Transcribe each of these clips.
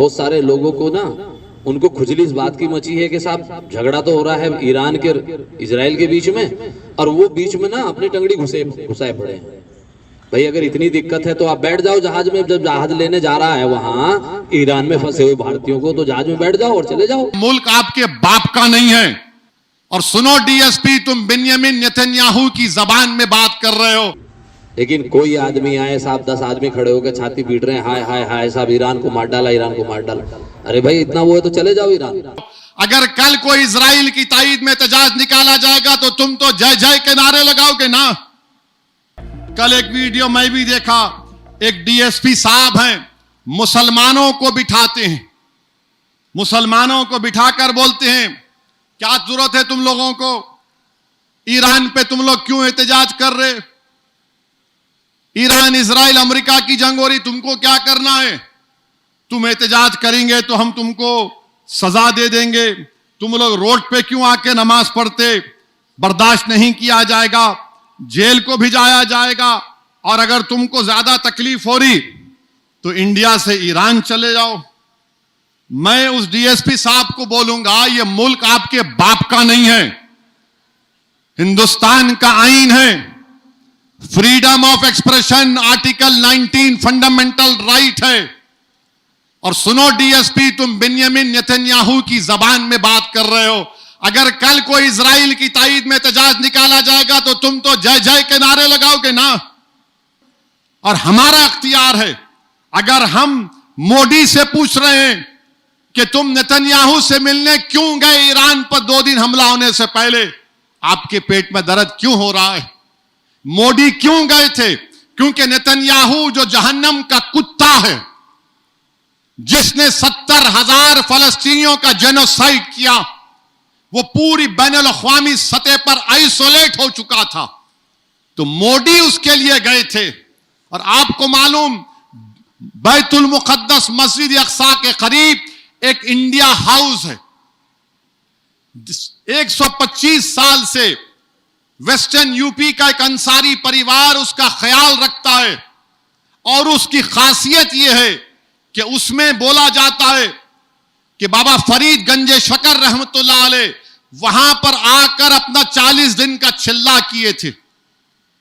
बहुत सारे लोगों को ना उनको खुजली इस बात की मची है कि साहब झगड़ा तो हो रहा है ईरान के इजराइल के बीच में, और वो बीच में ना अपनी टंगड़ी घुसाए पड़े हैं। भाई अगर इतनी दिक्कत है तो आप बैठ जाओ जहाज में, जब जहाज लेने जा रहा है वहां ईरान में फंसे हुए भारतीयों को, तो जहाज में बैठ जाओ और चले जाओ। मुल्क आपके बाप का नहीं है। और सुनो डीएसपी, तुम बिन्यामिन नेतन्याहू की जबान में बात कर रहे हो। लेकिन कोई आदमी आए साहब, 10 आदमी खड़े होकर छाती पीट रहे हैं, हाय हाय हाय साहब ईरान को मार डाला, ईरान को मार डाला। अरे भाई इतना वो है तो चले जाओ ईरान। अगर कल कोई इजराइल की ताईद में एहतजाज निकाला जाएगा तो तुम तो जय जय के नारे लगाओगे ना। कल एक वीडियो मैं भी देखा, एक डीएसपी साहब हैं, मुसलमानों को बिठाते हैं, मुसलमानों को बिठाकर बोलते हैं क्या जरूरत है तुम लोगों को, ईरान पे तुम लोग क्यों एहतजाज कर रहे, ईरान इजराइल अमेरिका की जंग हो रही, तुमको क्या करना है, तुम एहतजाज करेंगे तो हम तुमको सजा दे देंगे, तुम लोग रोड पे क्यों आके नमाज पढ़ते, बर्दाश्त नहीं किया जाएगा, जेल को भिजाया जाएगा, और अगर तुमको ज्यादा तकलीफ हो रही तो इंडिया से ईरान चले जाओ। मैं उस डीएसपी साहब को बोलूंगा, यह मुल्क आपके बाप का नहीं है, हिंदुस्तान का आईन है, freedom of expression article 19 fundamental right है। और सुनो डीएसपी, तुम बिन्यामिन नेतन्याहू की जबान में बात कर रहे हो। अगर कल कोई इजराइल की ताईद में एहतजाज निकाला जाएगा तो तुम तो जय जय के नारे लगाओगे ना। और हमारा अख्तियार है, अगर हम मोदी से पूछ रहे हैं कि तुम नेतन्याहू से मिलने क्यों गए ईरान पर 2 दिन हमला होने से पहले, आपके पेट में दर्द क्यों हो रहा है, मोदी क्यों गए थे, क्योंकि नेतन्याहू जो जहन्नम का कुत्ता है, जिसने 70,000 फलस्तीनियों का जेनोसाइड किया, वो पूरी बैनुल अक़वामी सतह पर आइसोलेट हो चुका था, तो मोदी उसके लिए गए थे। और आपको मालूम, बैतुल मुक़द्दस मस्जिद अक़सा के करीब एक इंडिया हाउस है, 125 साल से वेस्टर्न यूपी का एक अंसारी परिवार उसका ख्याल रखता है। और उसकी खासियत यह है कि उसमें बोला जाता है कि बाबा फरीद गंजे शकर रहमतुल्लाह अलैह वहां पर आकर अपना 40 दिन का चिल्ला किए थे।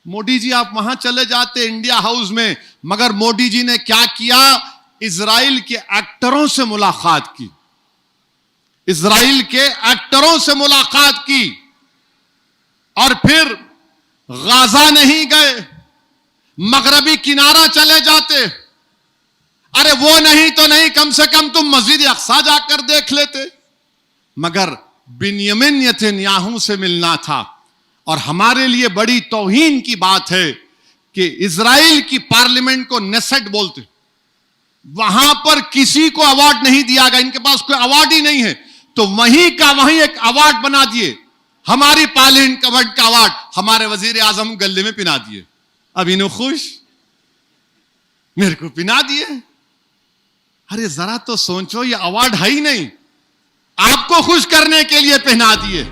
मोदी जी आप वहां चले जाते इंडिया हाउस में, मगर मोदी जी ने क्या किया, इजराइल के एक्टरों से मुलाकात की, इजराइल के एक्टरों से मुलाकात की, और फिर गाजा नहीं गए, मगरबी किनारा चले जाते। अरे वो नहीं तो नहीं, कम से कम तुम मस्जिद अक़सा जाकर देख लेते। मगर बिन्यामिन नेतन्याहू से मिलना था। और हमारे लिए बड़ी तौहीन की बात है कि इजराइल की पार्लियामेंट को नेसेट बोलते, वहां पर किसी को अवार्ड नहीं दिया गया, इनके पास कोई अवार्ड ही नहीं है, तो वहीं का वहीं एक अवार्ड बना दिए, हमारी पार्लियामेंट का अवार्ड हमारे वजीर आजम गले में पिना दिए। अब इन्हें खुश, मेरे को पिना दिए। अरे जरा तो सोचो, ये अवार्ड है ही नहीं, आपको खुश करने के लिए पहना दिए।